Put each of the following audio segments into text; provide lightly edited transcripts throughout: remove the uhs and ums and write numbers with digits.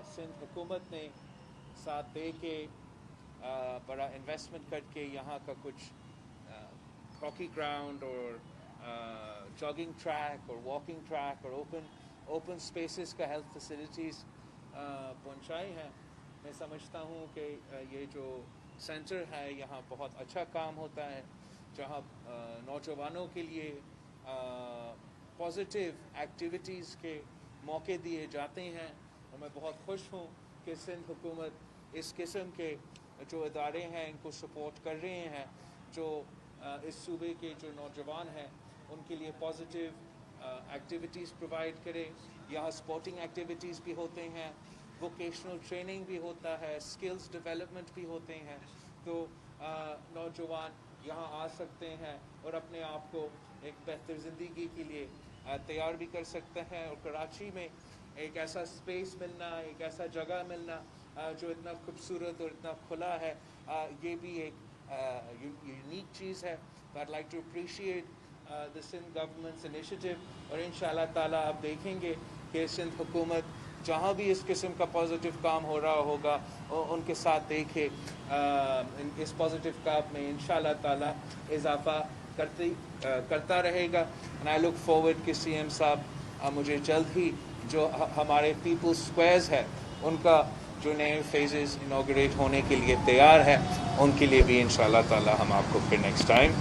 सिंध हुकूमत ने साथ दे के बड़ा इन्वेस्टमेंट करके यहाँ का कुछ हॉकी ग्राउंड और जॉगिंग ट्रैक और वॉकिंग ट्रैक और ओपन स्पेसेस का हेल्थ फैसिलिटीज़ पहुँचाई हैं। मैं समझता हूँ कि ये जो सेंटर है यहाँ बहुत अच्छा काम होता है, जहाँ नौजवानों के लिए पॉजिटिव एक्टिविटीज़ के मौके दिए जाते हैं। और मैं बहुत खुश हूँ कि सिंध हुकूमत इस किस्म के जो इदारे हैं इनको सपोर्ट कर रहे हैं, जो इस सूबे के जो नौजवान हैं उनके लिए पॉजिटिव एक्टिविटीज़ प्रोवाइड करे। यहाँ स्पोर्टिंग एक्टिविटीज़ भी होते हैं, वोकेशनल ट्रेनिंग भी होता है, स्किल्स डेवलपमेंट भी होते हैं। तो नौजवान यहाँ आ सकते हैं और अपने आप को एक बेहतर ज़िंदगी के लिए तैयार भी कर सकते हैं। और कराची में एक ऐसा स्पेस मिलना, एक ऐसा जगह मिलना जो इतना खूबसूरत और इतना खुला है, ये भी एक यूनिक चीज़ है। I'd like to appreciate the Sindh government's initiative और इंशाल्लाह ताला आप देखेंगे कि सिंध हुकूमत जहाँ भी इस किस्म का पॉजिटिव काम हो रहा होगा उनके साथ देखे इस पॉजिटिव काम में इंशाल्लाह ताला इजाफा करता रहेगा। And I look forward कि CM साहब मुझे जल्द ही जो हमारे पीपल्स स्क्वायर्स है उनका जो नए फेजेस इनॉग्रेट होने के लिए तैयार है, उनके लिए भी इंशाल्लाह ताला हम आपको फिर नेक्स्ट टाइम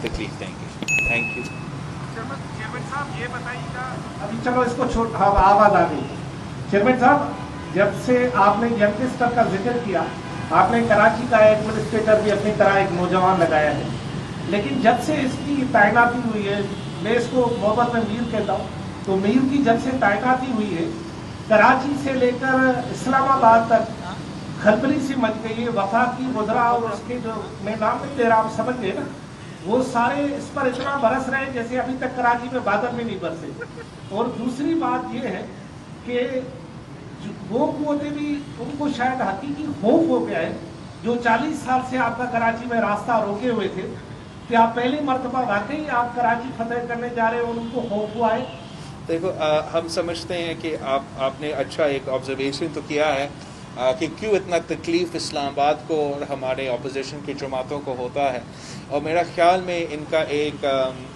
तकलीफ देंगे। Thank you. चेयरमैन साहब ये बताइएगा, अभी चलो इसको छोड़, हाँ आवाज़ आ गई। चेयरमैन साहब, जब से आपने यंगस्टर का जिक्र किया, आपने कराची का एडमिनिस्ट्रेटर भी अपनी तरह एक नौजवान लगाया है, लेकिन जब से इसकी तैनाती हुई है, मैं इसको मोहब्बत में मीर कहता हूँ, तो मीर की जब से तैनाती हुई है, कराची से लेकर इस्लामाबाद तक खलबली सी मच गई है। वफाकी वज़रा और उसके जो मैं नाम नहीं दे रहा, आप समझ गए ना, वो सारे इस पर इतना बरस रहे हैं जैसे अभी तक कराची में बादल में नहीं बरसे। और दूसरी बात ये है कि वो कुव्वतें भी उनको शायद हकीकी खौफ हो गया है, जो 40 साल से आपका कराची में रास्ता रोके हुए थे, कि आप पहली मरतबा वाकई आप कराची फतेह करने जा रहे हो और उनको खौफ हुआ है। देखो हम समझते हैं कि आपने अच्छा एक ऑब्जर्वेशन तो किया है कि क्यों इतना तकलीफ़ इस्लामाबाद को और हमारे अपोजिशन की जमातों को होता है। और मेरा ख्याल में इनका एक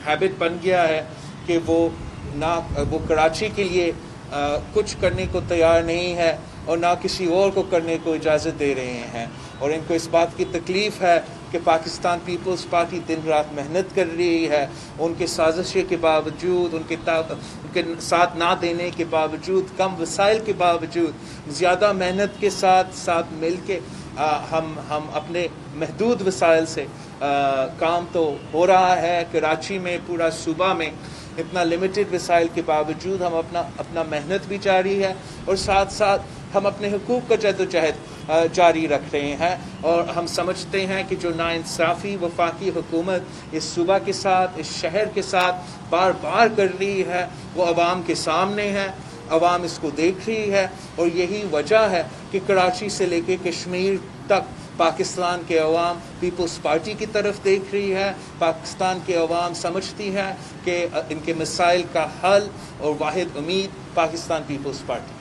हैबिट बन गया है कि वो कराची के लिए कुछ करने को तैयार नहीं है और ना किसी और को करने को इजाज़त दे रहे हैं। और इनको इस बात की तकलीफ़ है कि पाकिस्तान पीपल्स पार्टी दिन रात मेहनत कर रही है, उनके साजिशें के बावजूद, उनके साथ ना देने के बावजूद, कम वसाइल के बावजूद, ज़्यादा मेहनत के साथ मिल के हम अपने महदूद वसाइल से काम तो हो रहा है। कराची में पूरा सूबा में इतना लिमिटेड वसाइल के बावजूद हम अपना मेहनत भी जारी है और साथ साथ हम अपने हुकूक का जद्दोजहद जारी रख रहे हैं। और हम समझते हैं कि जो नाइंसाफ़ी वफाकी हुकूमत इस सूबा के साथ, इस शहर के साथ बार बार कर रही है, वो अवाम के सामने है, अवाम इसको देख रही है। और यही वजह है कि कराची से लेके कश्मीर तक पाकिस्तान के अवाम पीपल्स पार्टी की तरफ देख रही है। पाकिस्तान के अवाम समझती है कि इनके मसाइल का हल और वाहिद उम्मीद पाकिस्तान पीपल्स पार्टी।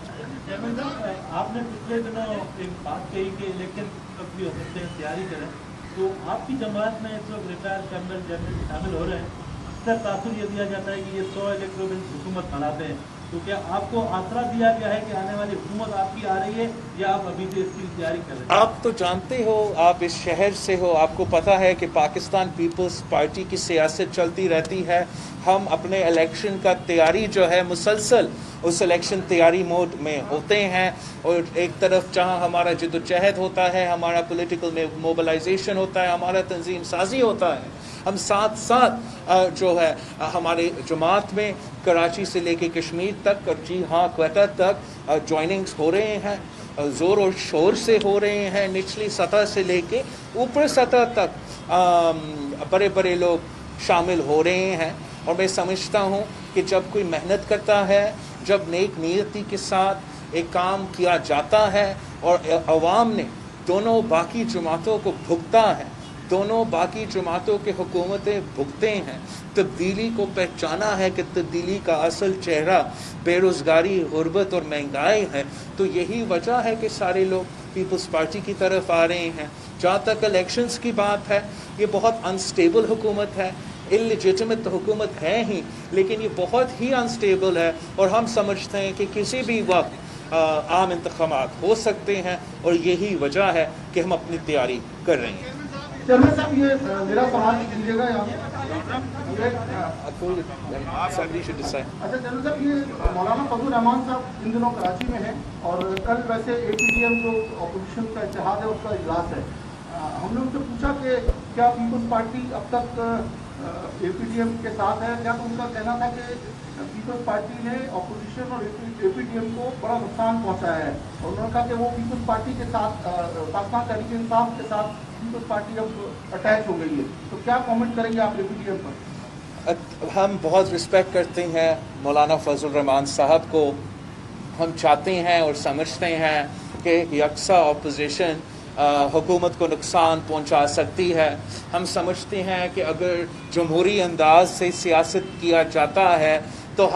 आपने पिछले दिनों एक बात कही कि इलेक्शन कब भी हो सकते हैं, तैयारी करें, तो आपकी जमात में इस वक्त रिटायर्ड कर्नल जनरल शामिल हो रहे हैं। अक्सर तासुर ये दिया जाता है कि ये 100 इलेक्टोरल हुकूमत बनाते हैं, तो क्या आपको आसरा दिया गया है कि आने वाली हुकूमत आपकी आ रही है या आप अभी से इसकी तैयारी कर रहे हैं? आप तो जानते हो, आप इस शहर से हो, आपको पता है कि पाकिस्तान पीपल्स पार्टी की सियासत चलती रहती है। हम अपने इलेक्शन का तैयारी जो है मुसलसल उस इलेक्शन तैयारी मोड में होते हैं। और एक तरफ जहां हमारा जद्दोजहद होता है, हमारा पॉलिटिकल मोबिलाइजेशन होता है, हमारा तंजीम साजी होता है, हम साथ साथ जो है हमारे जमात में कराची से लेके कश्मीर तक और जी हाँ क्वेटा तक ज्वाइनिंग्स हो रहे हैं, ज़ोर और शोर से हो रहे हैं। निचली सतह से लेके ऊपर सतह तक बड़े बड़े लोग शामिल हो रहे हैं। और मैं समझता हूँ कि जब कोई मेहनत करता है, जब नेक नीयती के साथ एक काम किया जाता है और अवाम ने दोनों बाकी जमातों को भुगता है, دونوں باقی جماعتوں کے حکومتیں بھگتے ہیں. تبدیلی کو پہچانا ہے کہ تبدیلی کا اصل چہرہ بے روزگاری، غربت اور مہنگائی ہے. تو یہی وجہ ہے کہ سارے لوگ پیپلز پارٹی کی طرف آ رہے ہیں. جہاں تک الیکشنز کی بات ہے، یہ بہت انسٹیبل حکومت ہے، انلیجٹمیٹ حکومت ہے ہی، لیکن یہ بہت ہی انسٹیبل ہے، اور ہم سمجھتے ہیں کہ کسی بھی وقت عام انتخابات ہو سکتے ہیں، اور یہی وجہ ہے کہ ہم اپنی تیاری کر رہے ہیں. چیئرمین صاحب یہ میرا سوال کیجیے گا یہاں Somebody should decide. اچھا چیئرمین صاحب، یہ مولانا فضل الرحمان صاحب ان دنوں کراچی میں ہیں، اور کل ویسے APDM جو اپوزیشن کا اتحاد ہے اس کا اجلاس ہے. ہم نے ان سے پوچھا کہ کیا پیپلز پارٹی اب تک APDM کے ساتھ ہے کیا، تو ان کا کہنا تھا کہ پیپلز پارٹی نے اپوزیشن اور APDM کو بڑا نقصان پہنچایا ہے، اور انہوں نے کہا کہ وہ پیپلز پارٹی کے ساتھ، پاکستان تحریک انصاف کے ساتھ پیپلز پارٹی اب اٹیچ ہو گئی ہے. تو کیا کامنٹ کریں گے آپ APDM پر؟ ہم بہت رسپیکٹ کرتے ہیں مولانا فضل الرحمان صاحب کو. ہم چاہتے ہیں اور سمجھتے ہیں کہ یکساں اپوزیشن حکومت کو نقصان پہنچا سکتی ہے. ہم سمجھتے ہیں کہ اگر جمہوری انداز سے سیاست کیا جاتا ہے تو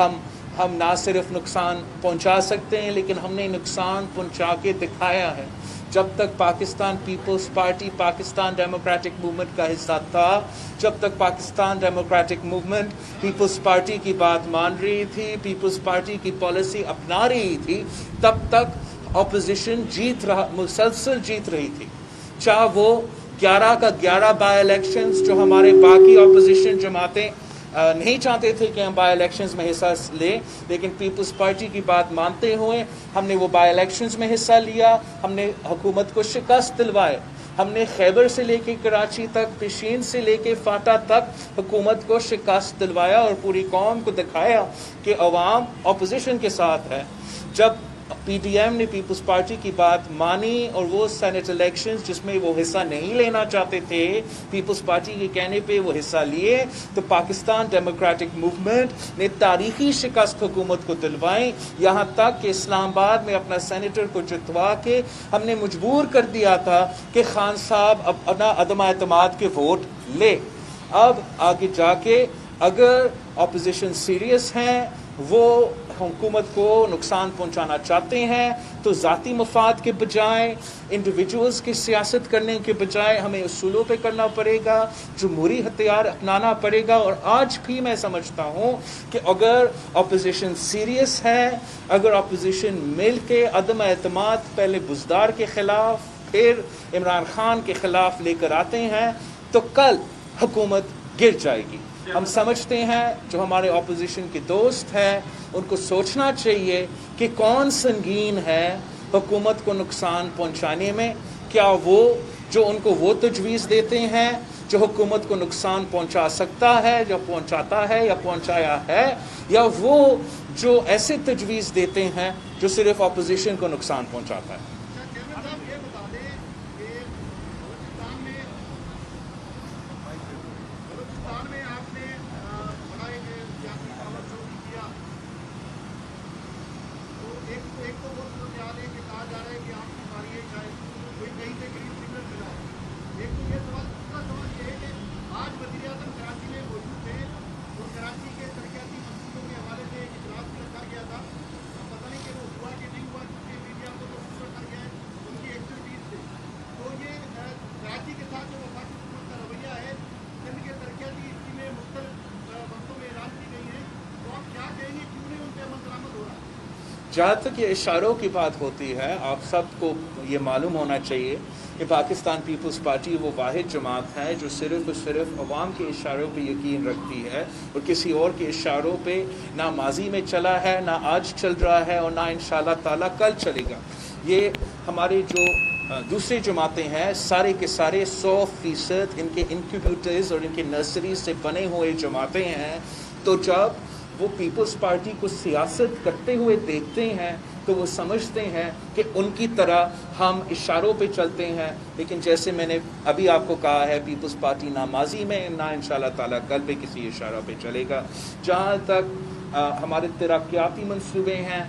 ہم نہ صرف نقصان پہنچا سکتے ہیں، لیکن ہم نے نقصان پہنچا کے دکھایا ہے. جب تک Pakistan Peoples Party Pakistan Democratic Movement کا حصہ تھا، جب تک Pakistan Democratic Movement Peoples Party کی بات مان رہی تھی، پیپلز پارٹی کی پالیسی اپنا رہی تھی، تب تک اپوزیشن مسلسل جیت رہی تھی. چاہے وہ 11 کا 11 بائی الیکشنز جو ہمارے باقی اپوزیشن جماعتیں نہیں چاہتے تھے کہ ہم بائی الیکشنز میں حصہ لیں، لیکن پیپلز پارٹی کی بات مانتے ہوئے ہم نے وہ بائی الیکشنز میں حصہ لیا. ہم نے حکومت کو شکست دلوائے. ہم نے خیبر سے لے کے کراچی تک، پشین سے لے کے فاٹا تک حکومت کو شکست دلوایا، اور پوری قوم کو دکھایا کہ عوام اپوزیشن کے ساتھ ہے. جب PDM نے پیپلز پارٹی کی بات مانی اور وہ سینٹ الیکشنز جس میں وہ حصہ نہیں لینا چاہتے تھے، پیپلز پارٹی کے کہنے پہ وہ حصہ لیے، تو پاکستان ڈیموکریٹک موومنٹ نے تاریخی شکست حکومت کو دلوائی. یہاں تک کہ اسلام آباد میں اپنا سینیٹر کو جتوا کے ہم نے مجبور کر دیا تھا کہ خان صاحب اپنا عدم اعتماد کے ووٹ لے. اب آگے جا کے اگر اپوزیشن سیریس ہیں، وہ حکومت کو نقصان پہنچانا چاہتے ہیں، تو ذاتی مفاد کے بجائے، انڈیویجولز کی سیاست کرنے کے بجائے ہمیں اصولوں پہ کرنا پڑے گا، جمہوری ہتھیار اپنانا پڑے گا. اور آج بھی میں سمجھتا ہوں کہ اگر اپوزیشن سیریس ہے، اگر اپوزیشن مل کے عدم اعتماد پہلے بزدار کے خلاف پھر عمران خان کے خلاف لے کر آتے ہیں، تو کل حکومت گر جائے گی. ہم سمجھتے ہیں جو ہمارے اپوزیشن کے دوست ہیں ان کو سوچنا چاہیے کہ کون سنگین ہے حکومت کو نقصان پہنچانے میں. کیا وہ جو ان کو وہ تجویز دیتے ہیں جو حکومت کو نقصان پہنچا سکتا ہے، جو پہنچاتا ہے یا پہنچایا ہے، یا وہ جو ایسے تجویز دیتے ہیں جو صرف اپوزیشن کو نقصان پہنچاتا ہے. جہاں تک یہ اشاروں کی بات ہوتی ہے، آپ سب کو یہ معلوم ہونا چاہیے کہ پاکستان پیپلز پارٹی وہ واحد جماعت ہے جو صرف اور صرف عوام کے اشاروں پہ یقین رکھتی ہے، اور کسی اور کے اشاروں پہ نہ ماضی میں چلا ہے، نہ آج چل رہا ہے، اور نہ انشاءاللہ تعالیٰ کل چلے گا. یہ ہمارے جو دوسری جماعتیں ہیں سارے کے سارے 100% ان کے انکیوبیٹرز اور ان کے نرسریز سے بنے ہوئے جماعتیں ہیں. تو جب وہ پیپلز پارٹی کو سیاست کرتے ہوئے دیکھتے ہیں تو وہ سمجھتے ہیں کہ ان کی طرح ہم اشاروں پہ چلتے ہیں. لیکن جیسے میں نے ابھی آپ کو کہا ہے، پیپلز پارٹی نہ ماضی میں نہ انشاءاللہ تعالیٰ کل پہ کسی اشارہ پہ چلے گا. جہاں تک ہمارے ترقیاتی منصوبے ہیں،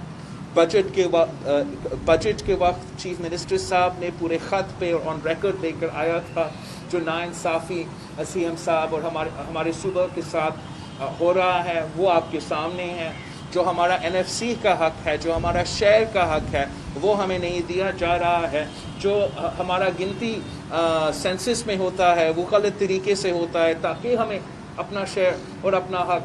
बजट के वक्त चीफ मिनिस्टर साहब ने पूरे ख़त पे और ऑन रिकॉर्ड लेकर आया था जो नाइंसाफ़ी सीएम साहब और हमारे सूबे के साथ हो रहा है वो आपके सामने है। जो हमारा NFC का हक है, जो हमारा शहर का हक है, वो हमें नहीं दिया जा रहा है। जो हमारा गिनती सेंसस में होता है वो गलत तरीके से होता है ताकि हमें अपना शहर और अपना हक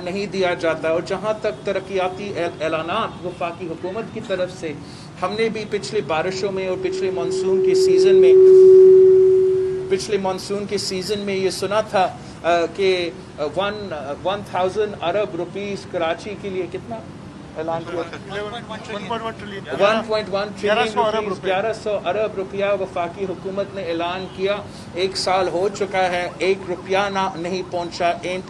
नहीं दिया जाता। और जहाँ तक तरक्याती ऐलानात वफाकी हुकूमत की तरफ से, हमने भी पिछले बारिशों में और पिछले मानसून के सीज़न में ये सुना था कि 1000 अरब रुपीस कराची के लिए कितना ऐलान किया, 1.1 ट्रिलियन 1100 अरब रुपया वफाकी हुकूमत ने ऐलान किया। 1 साल हो चुका है, 1 रुपया नहीं पहुंचा, एक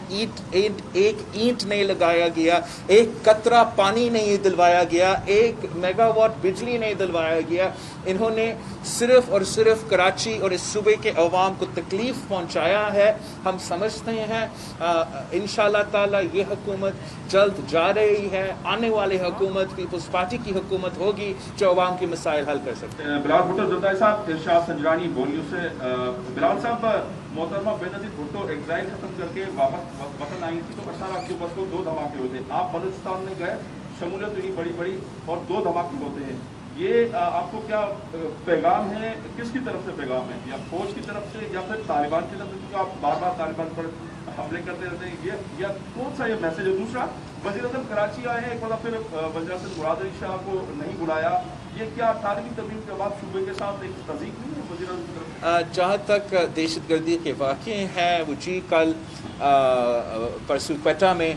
ईंट नहीं लगाया गया, 1 कतरा पानी नहीं दिलवाया गया, 1 मेगावाट बिजली नहीं दिलवाया गया। इन्होंने सिर्फ और सिर्फ कराची और इस सूबे के अवाम को तकलीफ पहुंचाया है। हम समझते हैं इंशाअल्लाह ताला ये हुकूमत जल्द जा रही है, आने वाली हुकूमत पीपल्स पार्टी की हुकूमत होगी जो अवाम के मसाइल हल कर सकते हैं। बिलाल भुट्टो ज़रदारी साहब, इरशाद संजरानी बोलियो से। बिलाल साहब, मोहतरमा बेनज़ीर भुट्टो एग्जाइल खत्म करके वापस वतन आई थी तो 18 अक्टूबर को 2 धमाके हुए थे। आप बलूचिस्तान में गए, शमूलियत हुई बड़ी और 2 धमाके होते हैं। ये आपको क्या पैगाम है, किसकी तरफ से पैगाम है, या फौज की तरफ से या फिर तालिबान की तरफ से, क्योंकि आप बार तालिबान पर हमले करते रहते हैं, ये या कौन सा ये मैसेज है? दूसरा, वज़ीर आज़म कराची आए हैं, एक बार फिर वज़ीर आज़म मुराद अली शाह को नहीं बुलाया, ये क्या तालिबी तरमीम के बाद सूबे के साथ एक तज़ीक नहीं है वज़ीर आज़म की तरफ? जहाँ तक दहशतगर्दी के वाक़े हैं वो जी, कल परसों क्वेटा में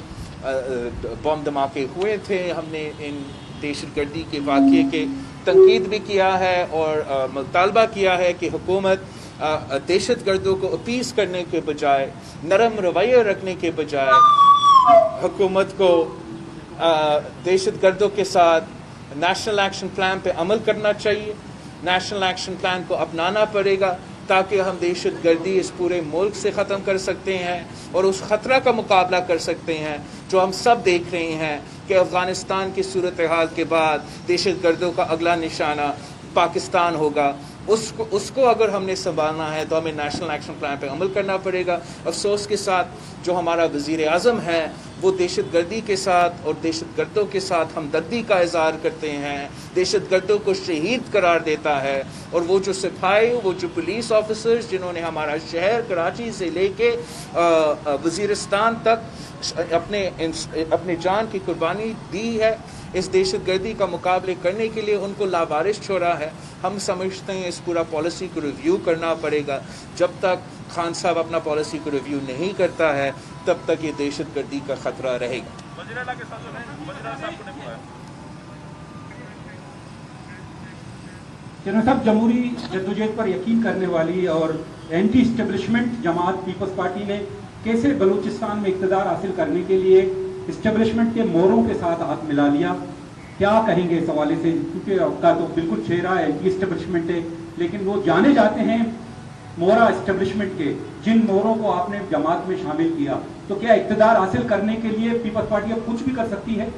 बम धमाके हुए थे। हमने इन दहशतगर्दी के वाक़े के तनकीद भी किया है और मुतालबा किया है कि हुकूमत दहशतगर्दों को अपीस करने के बजाय, नरम रवैया रखने के बजाय, हुकूमत को दहशतगर्दों के साथ नेशनल एक्शन प्लान पे अमल करना चाहिए। नेशनल एक्शन प्लान को अपनाना पड़ेगा ताकि हम दहशतगर्दी इस पूरे मुल्क से ख़त्म कर सकते हैं और उस ख़तरा का मुकाबला कर सकते हैं जो हम सब देख रहे हैं कि अफ़गानिस्तान की सूरत हाल के बाद दहशतगर्दों का अगला निशाना पाकिस्तान होगा। उसको अगर हमने संभालना है तो हमें नेशनल एक्शन प्लान पर अमल करना पड़ेगा। अफसोस के साथ जो हमारा वज़ीर आज़म है वो दहशतगर्दी के साथ और दहशतगर्दों के साथ हमदर्दी का इज़हार करते हैं, दहशतगर्दों को शहीद करार देता है। और वो जो सिपाही, वो जो पुलिस ऑफिसर्स जिन्होंने हमारा शहर कराची से लेके वज़ीरिस्तान तक अपने जान की कुर्बानी दी है इस दहशतगर्दी का मुकाबले करने के लिए, उनको लावारिस छोड़ा है। हम समझते हैं इस पूरा पॉलिसी को रिव्यू करना पड़ेगा। जब तक खान साहब अपना पॉलिसी को रिव्यू नहीं करता है तब तक ये दहशतगर्दी का खतरा रहेगा। वज़ीर-ए-आला के साथ जो है, वज़ीर-ए-आला साहब को नहीं बुलाया। जनरल साहब, जमहूरी जद्दोजहद पर यकीन करने वाली और एंटी इस्टेब्लिशमेंट जमात पीपल्स पार्टी ने कैसे बलूचिस्तान में इक़्तिदार हासिल करने के लिए इस्टेब्लिशमेंट के मोहरों के साथ हाथ मिला लिया? क्या कहेंगे इस हवाले से? क्योंकि आपका तो बिल्कुल चेहरा एंटी इस्टेब्लिशमेंट है, लेकिन वो जाने जाते हैं मोहरा इस्टेब्लिशमेंट के, जिन मोहरों को आपने जमात में शामिल किया। तो क्या इक़्तिदार हासिल करने के लिए पीपल्स पार्टी अब कुछ भी कर सकती है?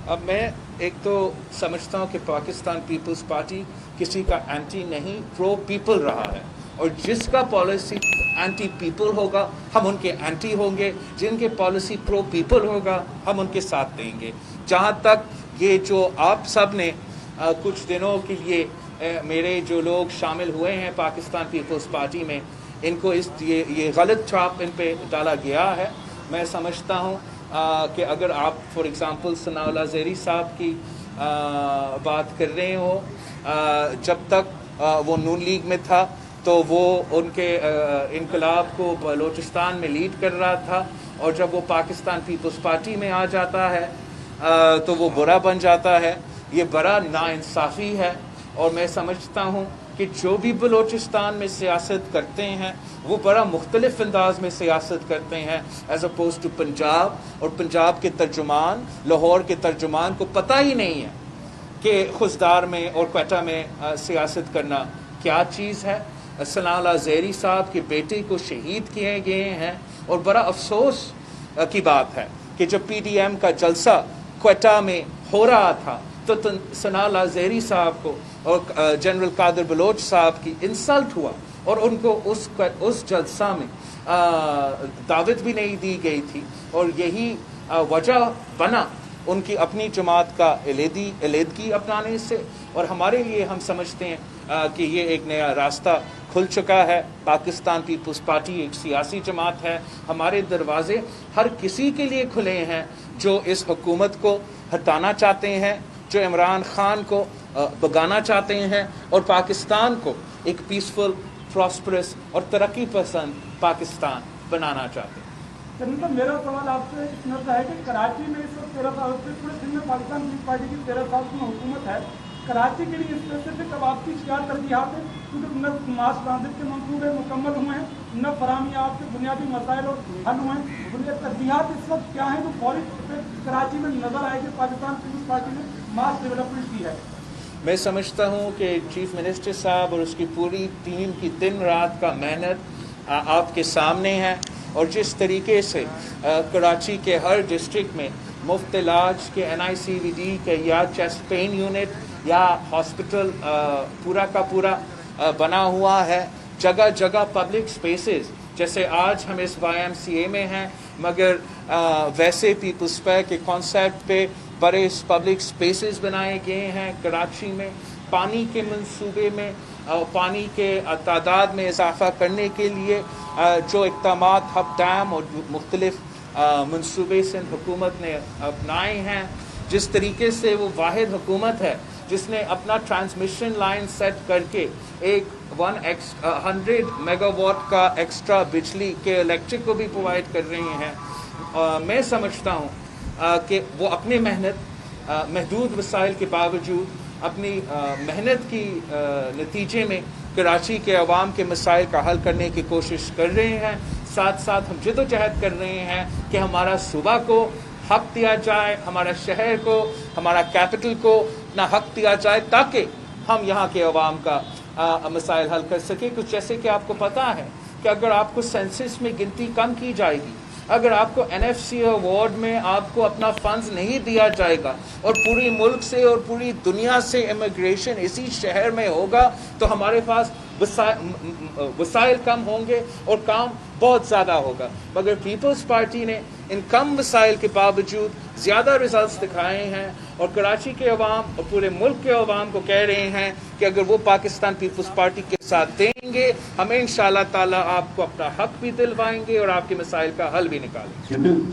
अब मैं एक तो समझता हूँ कि पाकिस्तान पीपल्स पार्टी किसी का एंटी नहीं, प्रो पीपल रहा है, और जिसका पॉलिसी एंटी पीपल होगा हम उनके एंटी होंगे, जिनके पॉलिसी प्रो पीपल होगा हम उनके साथ देंगे। जहाँ तक ये जो आप सब ने कुछ दिनों के लिए मेरे जो लोग शामिल हुए हैं पाकिस्तान पीपल्स पार्टी में, इनको ये गलत छाप इन पे डाला गया है। मैं समझता हूँ कि अगर आप फॉर एग्ज़ाम्पल सनाउल्लाह ज़ेरी साहब की बात कर रहे हो, जब तक वो नून लीग में था तो वो उनके इनकलाब को बलूचिस्तान में लीड कर रहा था, और जब वो पाकिस्तान पीपल्स पार्टी में आ जाता है तो वो बुरा बन जाता है। ये बड़ा नाइंसाफ़ी है, और मैं समझता हूँ कि जो भी बलूचिस्तान में सियासत करते हैं वो बड़ा मुख्तलिफ अंदाज में सियासत करते हैं एज अपोज टू पंजाब। और पंजाब के तर्जुमान, लाहौर के तर्जुमान को पता ही नहीं है कि खुशदार में और क्वेटा में सियासत करना क्या चीज़ है। सनाउल्लाह ज़ेरी साहब के बेटे को शहीद किए गए हैं, और बड़ा अफसोस की बात है कि जब PDM का जलसा क्वेटा में हो रहा था تو سنا لازیری صاحب کو اور جنرل قادر بلوچ صاحب کی انسلٹ ہوا اور ان کو اس جلسہ میں دعوت بھی نہیں دی گئی تھی، اور یہی وجہ بنا ان کی اپنی جماعت کا علیحدگی اپنانے سے. اور ہمارے لیے ہم سمجھتے ہیں کہ یہ ایک نیا راستہ کھل چکا ہے. پاکستان پیپلز پارٹی ایک سیاسی جماعت ہے. ہمارے دروازے ہر کسی کے لیے کھلے ہیں جو اس حکومت کو ہٹانا چاہتے ہیں، جو عمران خان کو بگانا چاہتے ہیں اور پاکستان کو ایک پیسفل، پراسپرس اور ترقی پسند پاکستان بنانا چاہتے ہیں. سر میرا سوال آپ سے اس نظر ہے کہ کراچی میں اس وقت 13 سال سے پورے دن میں پاکستان پیپلز پارٹی کی 13 سال کی حکومت ہے. کراچی کے لیے اسپیسیفک اب آپ کی کیا ترجیحات ہیں؟ کیونکہ نہ ماس ٹرانزٹ کے منصوبے مکمل ہوئے ہیں، نہ فراہمی آپ کے بنیادی مسائل اور حل ہوئے ہیں. بنیادی ترجیحات اس وقت کیا ہیں جو فوری کراچی میں نظر آئے کہ پاکستان پیپلز پارٹی نے ماس ڈیولپمنٹ کی ہے؟ میں سمجھتا ہوں کہ چیف منسٹر صاحب اور اس کی پوری ٹیم کی دن رات کا محنت آپ کے سامنے ہے، اور جس طریقے سے کراچی کے ہر ڈسٹرکٹ میں مفت علاج کے NICVD کے یا چیسٹ پین یونٹ یا ہاسپٹل پورا کا پورا بنا ہوا ہے. جگہ جگہ پبلک سپیسز، جیسے آج ہم اس YMCA میں ہیں، مگر ویسے پیپلز پیک کے کانسیپٹ پہ بڑے پبلک سپیسز بنائے گئے ہیں کراچی میں. پانی کے منصوبے میں پانی کے تعداد میں اضافہ کرنے کے لیے جو اقدامات ہب ڈیم اور مختلف منصوبے سندھ حکومت نے اپنائے ہیں، جس طریقے سے وہ واحد حکومت ہے جس نے اپنا ٹرانسمیشن لائن سیٹ کر کے ایک 100 میگا واٹ کا ایکسٹرا بجلی کے الیکٹرک کو بھی پرووائڈ کر رہی ہیں. میں سمجھتا ہوں کہ وہ اپنی محدود وسائل کے باوجود اپنی محنت کی نتیجے میں کراچی کے عوام کے مسائل کا حل کرنے کی کوشش کر رہے ہیں. ساتھ ساتھ ہم جد و جہد کر رہے ہیں کہ ہمارا صوبہ کو حق دیا جائے، ہمارا شہر کو، ہمارا کیپٹل کو اپنا حق دیا جائے، تاکہ ہم یہاں کے عوام کا مسائل حل کر سکیں. کچھ جیسے کہ آپ کو پتہ ہے کہ اگر آپ کو سینسس میں گنتی کم کی جائے گی، اگر آپ کو NFC ایوارڈ میں آپ کو اپنا فنڈز نہیں دیا جائے گا، اور پوری ملک سے اور پوری دنیا سے امیگریشن اسی شہر میں ہوگا، تو ہمارے پاس وسائل کم ہوں گے اور کام بہت زیادہ ہوگا. مگر پیپلز پارٹی نے ان کم وسائل کے باوجود زیادہ ریزلٹس دکھائے ہیں، اور کراچی کے عوام اور پورے ملک کے عوام کو کہہ رہے ہیں کہ اگر وہ پاکستان پیپلز پارٹی کے ساتھ دیں گے، ہمیں انشاءاللہ تعالی آپ کو اپنا حق بھی دلوائیں گے اور آپ کے مسائل کا حل بھی نکالیں گے.